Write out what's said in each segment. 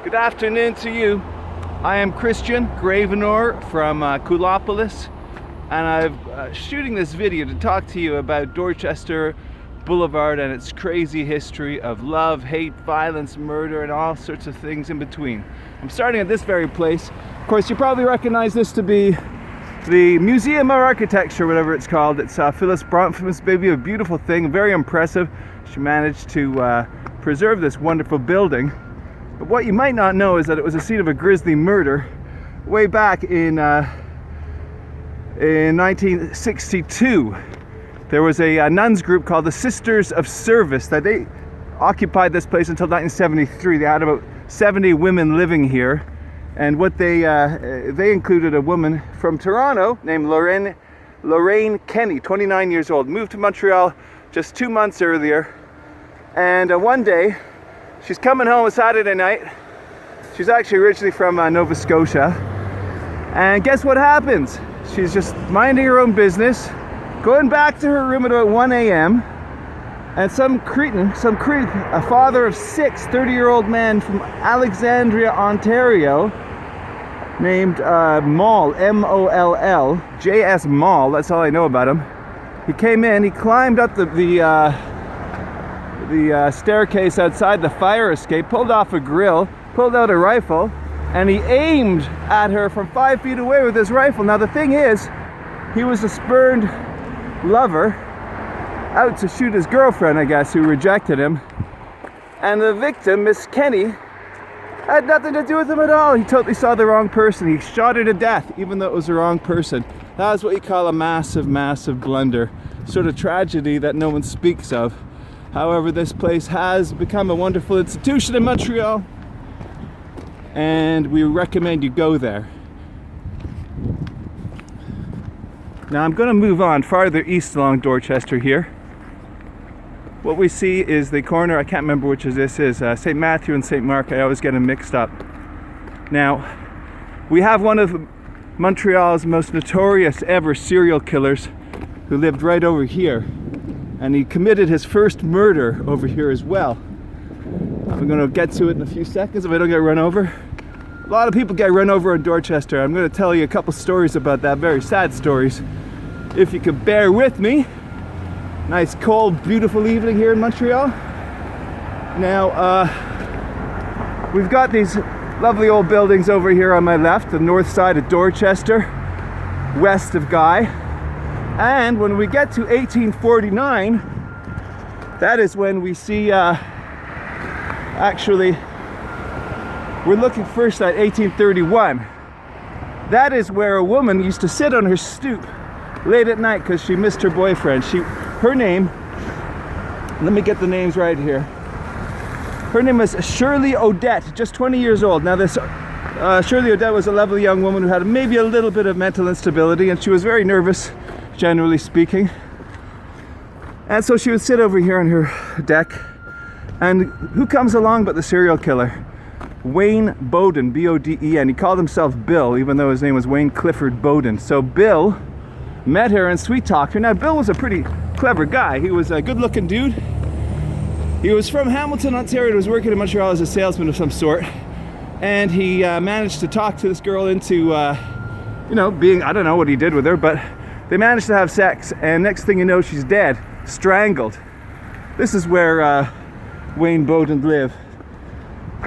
Good afternoon to you. I am Christian Gravenor from Coulopolis, and I'm shooting this video to talk to you about Dorchester Boulevard and its crazy history of love, hate, violence, murder, and all sorts of things in between. I'm starting at this very place. Of course, you probably recognize this to be the Museum of Architecture, whatever it's called. It's Phyllis Bronfman's baby, a beautiful thing, very impressive. She managed to preserve this wonderful building. But what you might not know is that it was a scene of a grisly murder way back in 1962. There was a nuns group called the Sisters of Service that they occupied this place until 1973. They had about 70 women living here, and what they included a woman from Toronto named Lorraine Kenny, 29 years old, moved to Montreal just 2 months earlier, and one day she's coming home a Saturday night. She's actually originally from Nova Scotia, and guess what happens? She's just minding her own business, going back to her room at about 1 a.m. and some creep, a father of 6, 30-year-old man from Alexandria, Ontario, named Moll, M-O-L-L, J.S. Moll, that's all I know about him. He came in, he climbed up the staircase outside the fire escape, pulled off a grill, pulled out a rifle, and he aimed at her from 5 feet away with his rifle. Now the thing is, he was a spurned lover out to shoot his girlfriend, I guess, who rejected him. And the victim, Miss Kenny, had nothing to do with him at all. He totally saw the wrong person. He shot her to death, even though it was the wrong person. That was what you call a massive, massive blunder. Sort of tragedy that no one speaks of. However, this place has become a wonderful institution in Montreal, and we recommend you go there. Now I'm going to move on farther east along Dorchester here. What we see is the corner, I can't remember which of this is, St. Matthew and St. Mark. I always get them mixed up. Now, we have one of Montreal's most notorious ever serial killers who lived right over here. And he committed his first murder over here as well. I'm going to get to it in a few seconds if I don't get run over. A lot of people get run over in Dorchester. I'm going to tell you a couple stories about that, very sad stories. If you could bear with me. Nice, cold, beautiful evening here in Montreal. Now, we've got these lovely old buildings over here on my left, the north side of Dorchester, west of Guy. And when we get to 1849, that is when we see, actually, we're looking first at 1831. That is where a woman used to sit on her stoop late at night because she missed her boyfriend. Her name, let me get the names right here. Her name is Shirley Odette, just 20 years old. Now this Shirley Odette was a lovely young woman who had maybe a little bit of mental instability, and she was very nervous, generally speaking. And so she would sit over here on her deck, and who comes along but the serial killer? Wayne Bowden, B-O-D-E-N. He called himself Bill, even though his name was Wayne Clifford Bowden. So Bill met her and sweet-talked her. Now Bill was a pretty clever guy. He was a good-looking dude. He was from Hamilton, Ontario. He was working in Montreal as a salesman of some sort. And he managed to talk to this girl into, being, I don't know what he did with her, but they managed to have sex. And next thing you know, she's dead, strangled. This is where Wayne Bowden lived.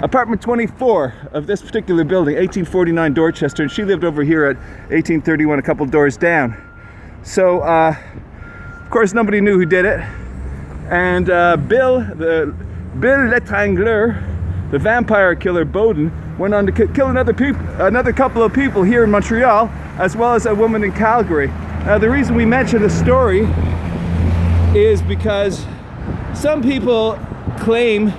Apartment 24 of this particular building, 1849 Dorchester, and she lived over here at 1831, a couple doors down. So, of course, nobody knew who did it. And Bill L'Etrangler, the vampire killer Bowden, went on to kill another couple of people here in Montreal, as well as a woman in Calgary. Now, the reason we mention this story is because some people claim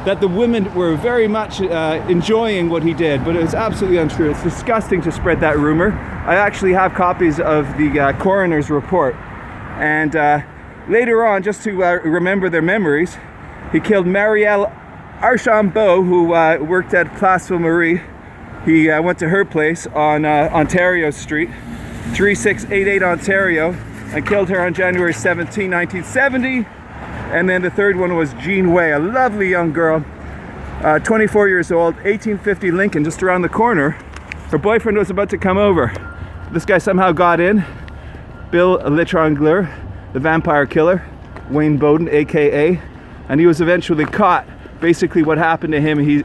that the women were very much enjoying what he did, but it's absolutely untrue. It's disgusting to spread that rumor. I actually have copies of the coroner's report. And later on, just to remember their memories, he killed Marielle Archambault, who worked at Place Ville Marie. He went to her place on Ontario Street, 3688 Ontario, and killed her on January 17, 1970. And then the third one was Jean Way, a lovely young girl 24 years old, 1850 Lincoln, just around the corner. Her boyfriend was about to come over. This guy somehow got in. Bill L'Étrangler, the vampire killer, Wayne Bowden, aka, and he was eventually caught. Basically what happened to him, he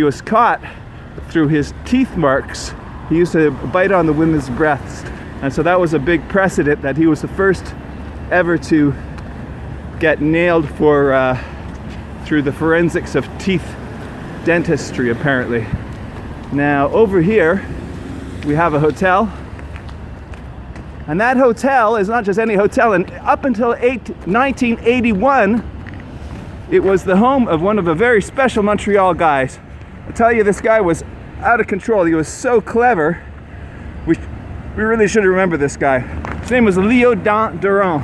was caught through his teeth marks. He used to bite on the women's breasts, and so that was a big precedent that he was the first ever to get nailed for through the forensics of teeth dentistry, apparently. Now over here we have a hotel, and that hotel is not just any hotel. And up until 1981, it was the home of one of a very special Montreal guys. I tell you, this guy was out of control. He was so clever. We really should remember this guy. His name was Leo Durand.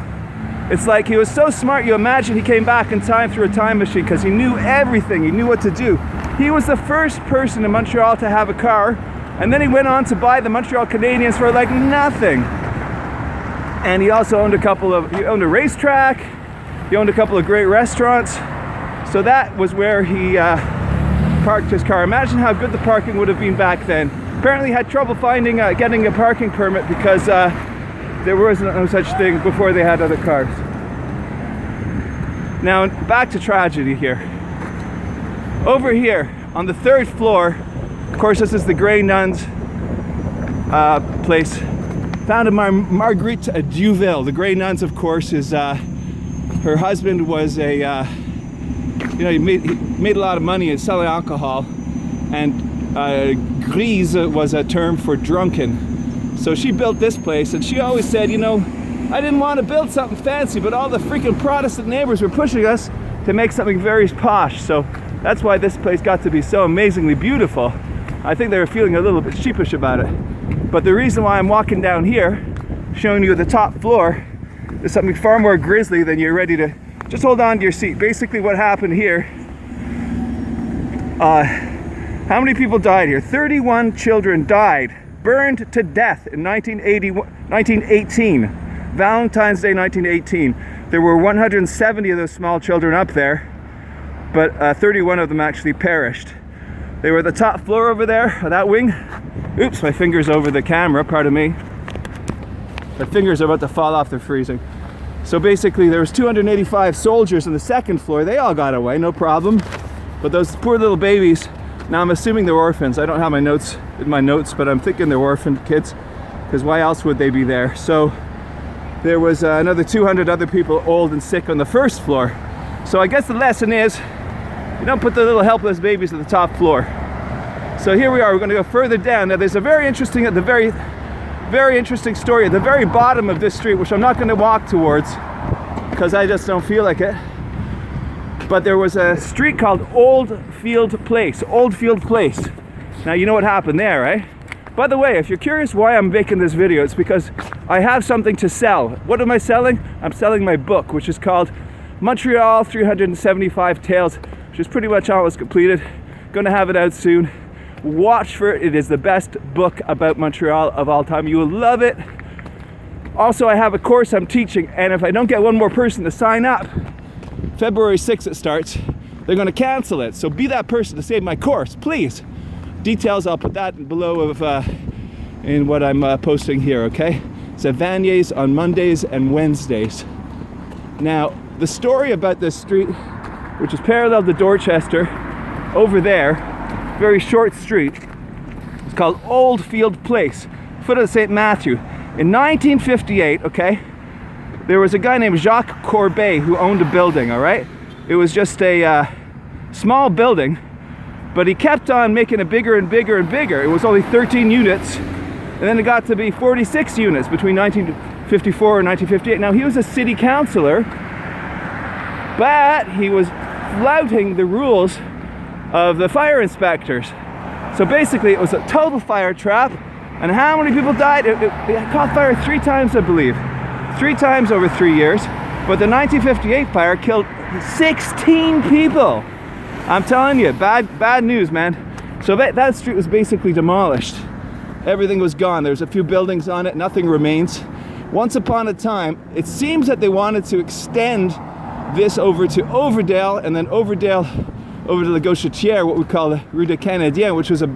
It's like he was so smart, you imagine he came back in time through a time machine, because he knew everything. He knew what to do. He was the first person in Montreal to have a car, and then he went on to buy the Montreal Canadiens for like nothing. And he also owned he owned a racetrack, he owned a couple of great restaurants. So that was where he parked his car. Imagine how good the parking would have been back then. Apparently he had trouble getting a parking permit because there was no such thing before they had other cars. Now back to tragedy here. Over here on the 3rd floor, of course this is the Grey Nuns place, founded by Marguerite Duville. The Grey Nuns, of course, is her husband was a he made a lot of money in selling alcohol, and grise was a term for drunken. So she built this place, and she always said, I didn't want to build something fancy, but all the freaking Protestant neighbors were pushing us to make something very posh. So that's why this place got to be so amazingly beautiful. I think they were feeling a little bit sheepish about it. But the reason why I'm walking down here, showing you the top floor, is something far more grisly than you're ready to. Just hold on to your seat. Basically what happened here, how many people died here? 31 children died, burned to death in 1918, Valentine's Day 1918. There were 170 of those small children up there, but 31 of them actually perished. They were at the top floor over there, that wing. Oops, my finger's over the camera, pardon me. My fingers are about to fall off, they're freezing. So basically there was 285 soldiers on the 2nd floor. They all got away, no problem. But those poor little babies, now I'm assuming they're orphans. I don't have my notes in my notes, but I'm thinking they're orphan kids, because why else would they be there? So there was another 200 other people old and sick on the 1st floor. So I guess the lesson is, you don't put the little helpless babies at the top floor. So here we are, we're going to go further down. Now there's a very interesting story at the very bottom of this street, which I'm not going to walk towards because I just don't feel like it. But there was a street called Oldfield Place. Now you know what happened there, right? By the way, if you're curious why I'm making this video, it's because I have something to sell. What am I selling? I'm selling my book, which is called Montreal 375 Tales, which is pretty much almost completed. Gonna have it out soon. Watch for it. It is the best book about Montreal of all time. You will love it. Also, I have a course I'm teaching, and if I don't get one more person to sign up, February 6th it starts, they're going to cancel it. So be that person to save my course, please. Details, I'll put that below in what I'm posting here, okay? It's at Vanier's on Mondays and Wednesdays. Now, the story about this street, which is parallel to Dorchester, over there, very short street, it's called Oldfield Place, foot of St. Matthew. In 1958, okay, there was a guy named Jacques Courbet who owned a building, all right? It was just a small building, but he kept on making it bigger and bigger and bigger. It was only 13 units, and then it got to be 46 units between 1954 and 1958. Now, he was a city councillor, but he was flouting the rules of the fire inspectors. So basically, it was a total fire trap. And how many people died? It caught fire 3 times, I believe. 3 times over 3 years. But the 1958 fire killed 16 people. I'm telling you, bad news, man. So that street was basically demolished. Everything was gone. There's a few buildings on it. Nothing remains. Once upon a time, it seems that they wanted to extend this over to Overdale, and then Overdale over to the Gauchetière, what we call the Rue des Canadiens, which was a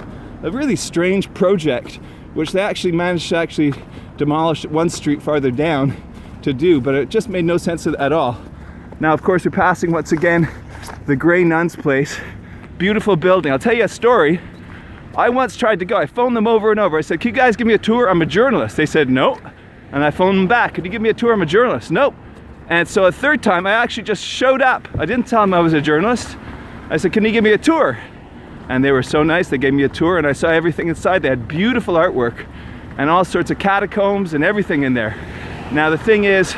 really strange project, which they actually managed to actually demolish one street farther down to do, but it just made no sense at all. Now, of course, we're passing once again the Grey Nuns place. Beautiful building. I'll tell you a story. I once tried to go. I phoned them over and over. I said, "Can you guys give me a tour? I'm a journalist." They said, "No." And I phoned them back. "Could you give me a tour? I'm a journalist." "Nope." And so a third time, I actually just showed up. I didn't tell them I was a journalist. I said, "Can you give me a tour?" And they were so nice. They gave me a tour, and I saw everything inside. They had beautiful artwork and all sorts of catacombs and everything in there. Now, the thing is,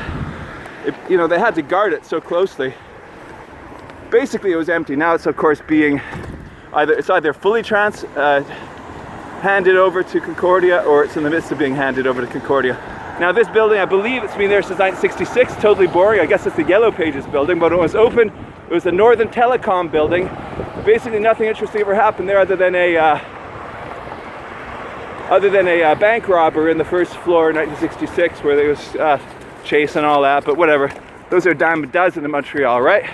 you know, they had to guard it so closely. Basically, it was empty. Now it's, of course, being either fully handed over to Concordia, or it's in the midst of being handed over to Concordia. Now, this building, I believe it's been there since 1966. Totally boring. I guess it's the Yellow Pages building, but when it was open, it was the Northern Telecom building. Basically, nothing interesting ever happened there other than a bank robber in the first floor in 1966, where there was chase and all that. But whatever. Those are a dime a dozen in Montreal, right?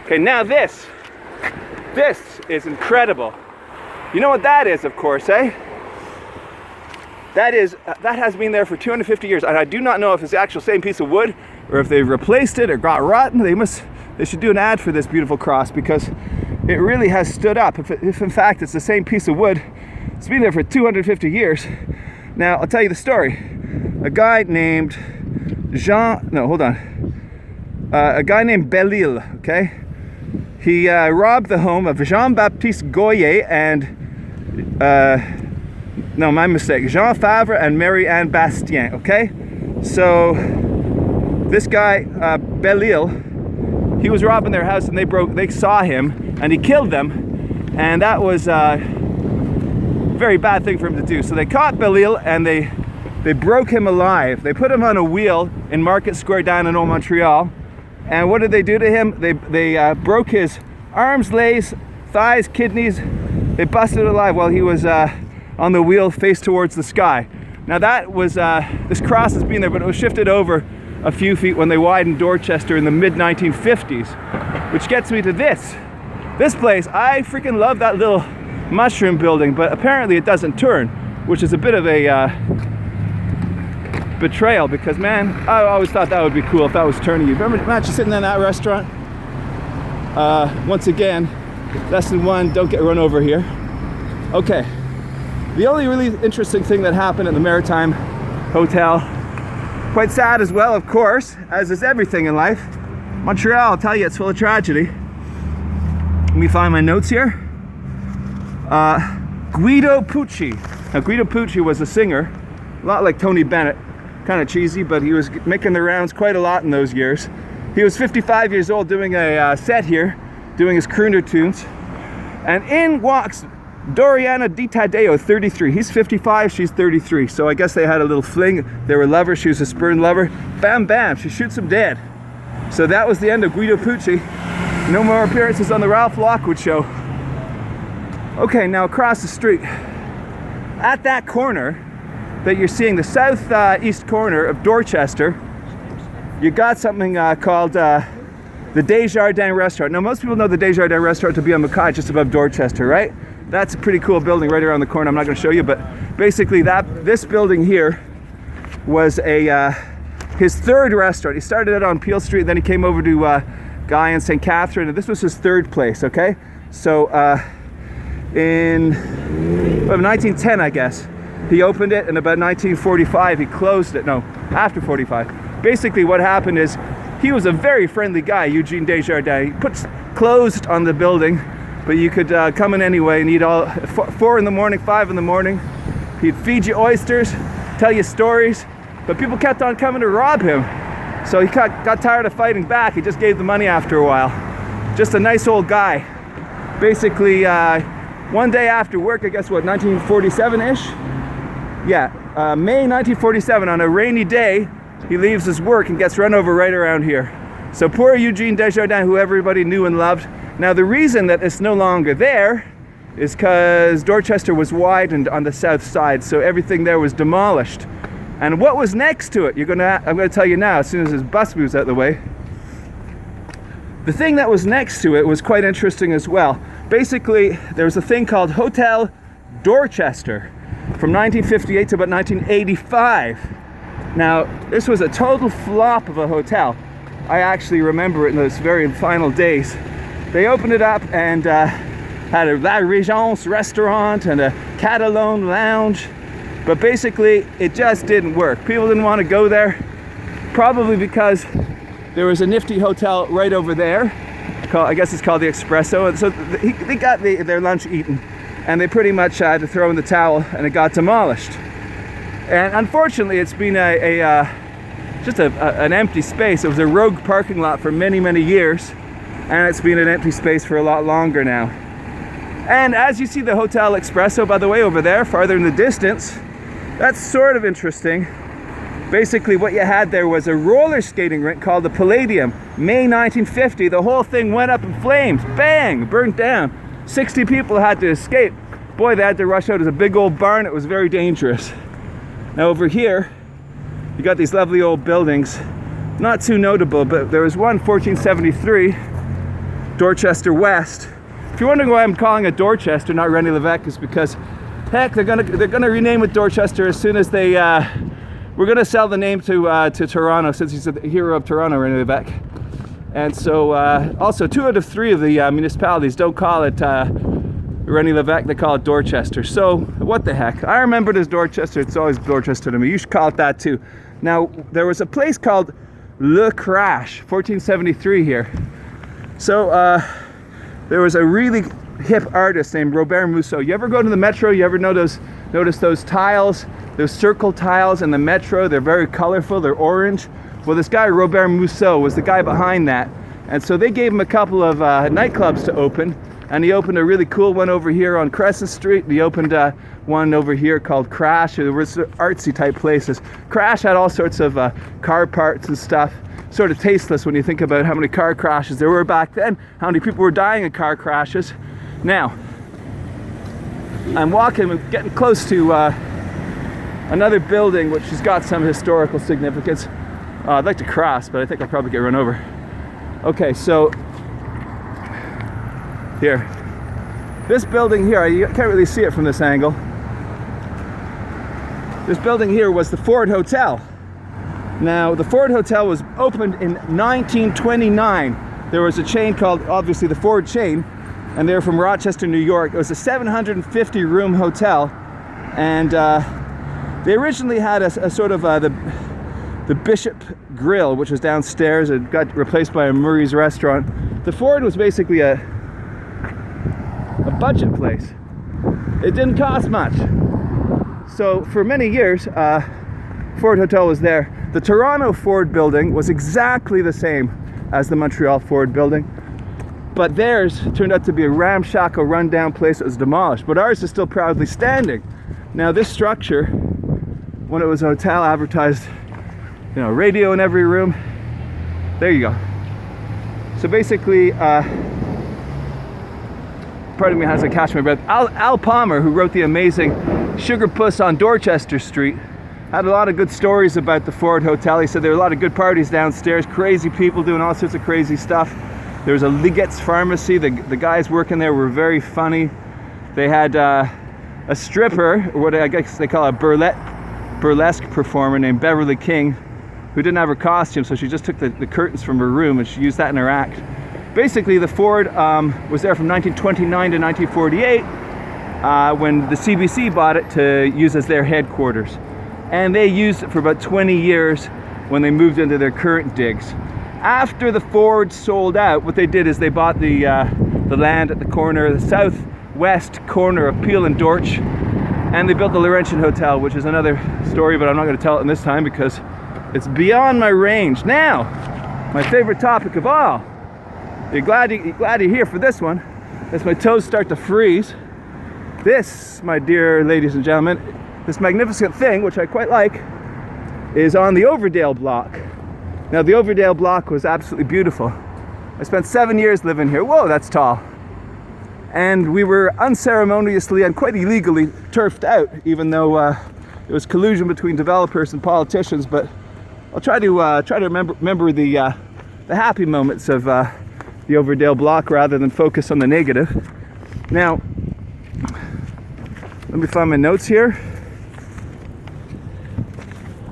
Okay, now this is incredible. You know what that is, of course, eh? That has been there for 250 years, and I do not know if it's the actual same piece of wood or if they've replaced it or got rotten. They should do an ad for this beautiful cross, because it really has stood up. If in fact it's the same piece of wood, it's been there for 250 years. Now, I'll tell you the story. A guy named a guy named Belle-Île, okay? He robbed the home of Jean-Baptiste Goyer and, no, my mistake, Jean Favre and Marie-Anne Bastien, okay? So, this guy, Belle-Île, he was robbing their house, and they saw him, and he killed them, and that was a very bad thing for him to do. So they caught Belle-Île, and they broke him alive. They put him on a wheel in Market Square down in Old Montreal. And what did they do to him? They broke his arms, legs, thighs, kidneys. They busted it alive while he was on the wheel, face towards the sky. Now that was, this cross has been there, but it was shifted over a few feet when they widened Dorchester in the mid-1950s. Which gets me to this place. I freaking love that little mushroom building, but apparently it doesn't turn, which is a bit of a betrayal, because man, I always thought that would be cool if that was turning. You remember imagine sitting in that restaurant? Once again, lesson 1, don't get run over here. Okay, the only really interesting thing that happened at the Maritime Hotel, quite sad as well, of course, as is everything in life. Montreal, I'll tell you, it's full of tragedy. Let me find my notes here. Guido Pucci. Now, Guido Pucci was a singer, a lot like Tony Bennett, kind of cheesy, but he was making the rounds quite a lot in those years. He was 55 years old doing a set here, doing his crooner tunes, and in walks Doriana Di Taddeo, 33. He's 55, she's 33, so I guess they had a little fling. They were lovers, she was a spurned lover. Bam, bam, she shoots him dead. So that was the end of Guido Pucci. No more appearances on the Ralph Lockwood Show. Okay, now across the street, at that corner that you're seeing, the southeast corner of Dorchester, you got something called the Desjardins Restaurant. Now, most people know the Desjardins Restaurant to be on Mackay, just above Dorchester, right? That's a pretty cool building right around the corner. I'm not going to show you, but basically this building here was his third restaurant. He started it on Peel Street, then he came over to Guy and St. Catherine, and this was his third place, okay? So in 1910, I guess, he opened it, and about 1945 he closed it. No, after 45. Basically what happened is, he was a very friendly guy, Eugene Desjardins. He closed on the building, but you could come in anyway and eat all 4 in the morning, 5 in the morning. He'd feed you oysters, tell you stories, but people kept on coming to rob him. So he got tired of fighting back. He just gave the money after a while. Just a nice old guy. Basically, one day after work, I guess what, 1947-ish? Yeah, May 1947, on a rainy day, he leaves his work and gets run over right around here. So poor Eugene Desjardins, who everybody knew and loved. Now the reason that it's no longer there is because Dorchester was widened on the south side, so everything there was demolished. And what was next to it? I'm going to tell you now, as soon as this bus moves out of the way. The thing that was next to it was quite interesting as well. Basically, there was a thing called Hotel Dorchester from 1958 to about 1985. Now, this was a total flop of a hotel. I actually remember it in those very final days. They opened it up and had a La Régence restaurant and a Catalan lounge, but basically it just didn't work. People didn't want to go there, probably because there was a nifty hotel right over there. I guess it's called the Espresso. And so they got their lunch eaten, and they pretty much had to throw in the towel, and it got demolished. And unfortunately, it's been just an empty space. It was a rogue parking lot for many, many years, and it's been an empty space for a lot longer now. And as you see the Hotel Espresso, by the way, over there, farther in the distance, that's sort of interesting. Basically, what you had there was a roller skating rink called the Palladium. May 1950, the whole thing went up in flames. Bang! Burnt down. 60 people had to escape. Boy, they had to rush out. It was a big old barn. It was very dangerous. Now over here, you got these lovely old buildings. Not too notable, but there was one, 1473, Dorchester West. If you're wondering why I'm calling it Dorchester, not René Lévesque, is because, heck, they're gonna rename it Dorchester as soon as they we're gonna sell the name to Toronto, since he's the hero of Toronto, René Lévesque. And so also 2 out of 3 of the municipalities don't call it René Lévesque, they call it Dorchester. So what the heck? I remember it as Dorchester. It's always Dorchester to me. You should call it that too. Now there was a place called Le Crash, 1473 here. So there was a really hip artist named Robert Mousseau. You ever go to the Metro? You ever notice those tiles, those circle tiles in the Metro? They're very colorful. They're orange. Well, this guy Robert Mousseau was the guy behind that, and so they gave him a couple of nightclubs to open. And he opened a really cool one over here on Crescent Street. He opened one over here called Crash. There was artsy type places. Crash had all sorts of car parts and stuff. Sort of tasteless when you think about how many car crashes there were back then, how many people were dying in car crashes. Now, I'm getting close to another building which has got some historical significance. I'd like to cross, but I think I'll probably get run over. Okay, so here, this building here, you can't really see it from this angle. This building here was the Ford Hotel. Now, the Ford Hotel was opened in 1929. There was a chain called, obviously, the Ford chain, and they're from Rochester, New York. It was a 750-room hotel, and they originally had a sort of the Bishop Grill, which was downstairs. It got replaced by a Murray's restaurant. The Ford was basically a budget place. It didn't cost much. So for many years, Ford Hotel was there. The Toronto Ford building was exactly the same as the Montreal Ford building, but theirs turned out to be a ramshackle, rundown place that was demolished. But ours is still proudly standing. Now this structure, when it was a hotel, advertised, you know, radio in every room. There you go. So basically, pardon me as I catch my breath, Al Palmer, who wrote the amazing Sugar Puss on Dorchester Street, had a lot of good stories about the Ford Hotel. He said there were a lot of good parties downstairs, crazy people doing all sorts of crazy stuff. There was a Ligette's Pharmacy. The guys working there were very funny. They had a stripper, or what I guess they call a burlesque performer named Beverly King, who didn't have her costume, so she just took the curtains from her room and she used that in her act. Basically, the Ford was there from 1929 to 1948 when the CBC bought it to use as their headquarters. And they used it for about 20 years when they moved into their current digs. After the Ford sold out, what they did is they bought the land at the corner, the southwest corner of Peel and Dorch, and they built the Laurentian Hotel, which is another story, but I'm not going to tell it in this time because it's beyond my range. Now, my favorite topic of all. You're glad you're here for this one. As my toes start to freeze. This, my dear ladies and gentlemen, this magnificent thing, which I quite like, is on the Overdale block. Now, the Overdale block was absolutely beautiful. I spent 7 years living here. Whoa, that's tall. And we were unceremoniously and quite illegally turfed out, even though it was collusion between developers and politicians. But I'll try to remember the happy moments of the Overdale block rather than focus on the negative. Now, let me find my notes here.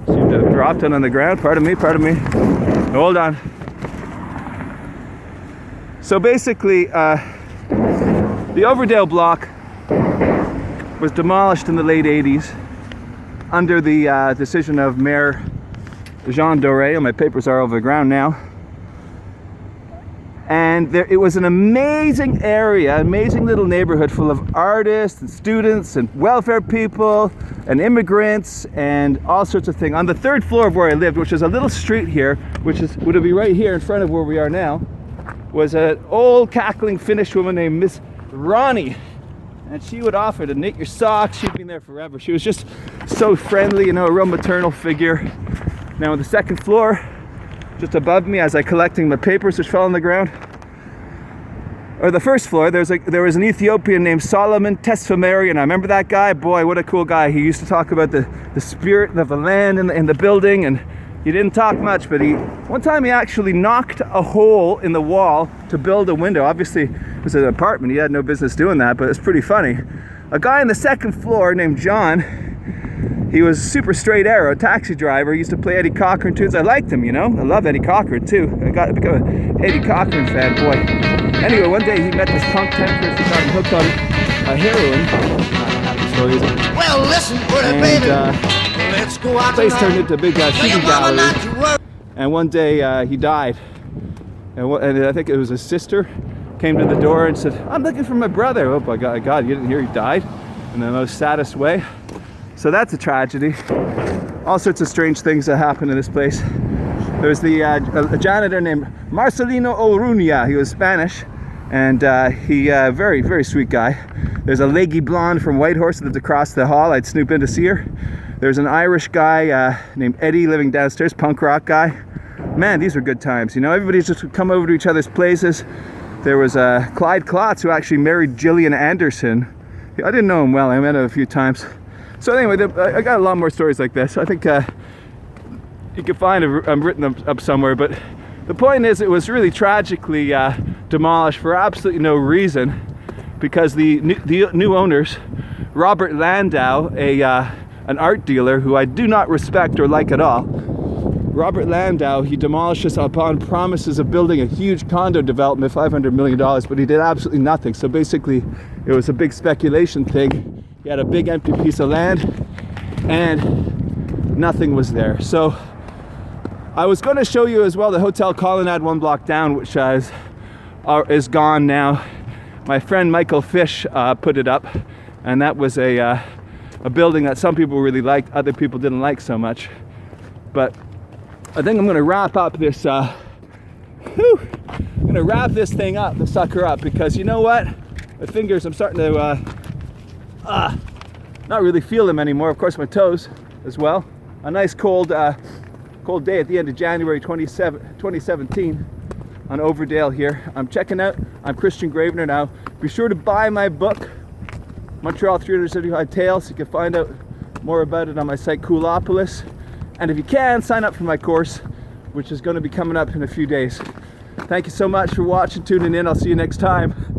Seem to have dropped it on the ground. Pardon me. Hold on. So basically, the Overdale block was demolished in the late 80s under the decision of Mayor Jean Doré, and my papers are over the ground now. And it was an amazing area, amazing little neighborhood full of artists and students and welfare people and immigrants and all sorts of things. On the third floor of where I lived, which is a little street here, would it be right here in front of where we are now, was an old cackling Finnish woman named Miss Ronnie. And she would offer to knit your socks. She'd been there forever. She was just so friendly, you know, a real maternal figure. Now on the second floor, just above me as I collecting my papers which fell on the ground, or the first floor, there was an Ethiopian named Solomon Tesfamarian. I remember that guy. Boy, what a cool guy. He used to talk about the spirit of the land in the building, and he didn't talk much, but one time he actually knocked a hole in the wall to build a window. Obviously, it was an apartment. He had no business doing that, but it's pretty funny. A guy on the second floor named John, he was super straight arrow, taxi driver. He used to play Eddie Cochran tunes. I liked him, you know. I love Eddie Cochran too. I got to become an Eddie Cochran fan, boy. Anyway, one day he met this punk temptress who got him hooked on heroin. Happy stories. Well, listen, baby. Let's go out. The place turned into a big shooting gallery. And one day he died. And I think it was his sister came to the door and said, "I'm looking for my brother." Oh my God, you didn't hear he died in the most saddest way. So that's a tragedy. All sorts of strange things that happen in this place. There's a janitor named Marcelino Orunia. He was Spanish, and he very, very sweet guy. There's a leggy blonde from Whitehorse that lived across the hall. I'd snoop in to see her. There's an Irish guy named Eddie living downstairs, punk rock guy. Man, these were good times. You know, everybody just would come over to each other's places. There was Clyde Klotz, who actually married Gillian Anderson. I didn't know him well. I met him a few times. So anyway, I got a lot more stories like this. I think you can find them written up somewhere, but the point is it was really tragically demolished for absolutely no reason, because the new owners, Robert Landau, an art dealer who I do not respect or like at all, Robert Landau, he demolished this upon promises of building a huge condo development, $500 million, but he did absolutely nothing. So basically, it was a big speculation thing. He had a big empty piece of land, and nothing was there. So I was going to show you as well the Hotel Colonnade one block down, which is gone now. My friend Michael Fish put it up, and that was a building that some people really liked, other people didn't like so much. But I think I'm going to wrap up this. I'm going to wrap this thing up, the sucker up, because you know what? My fingers, I'm starting to not really feel them anymore. Of course, my toes as well. A nice cold day at the end of January 2017 on Overdale here. I'm checking out. I'm Christian Gravener now. Be sure to buy my book, Montreal 375 Tales. You can find out more about it on my site, Coolopolis. And if you can, sign up for my course, which is going to be coming up in a few days. Thank you so much for watching, tuning in. I'll see you next time.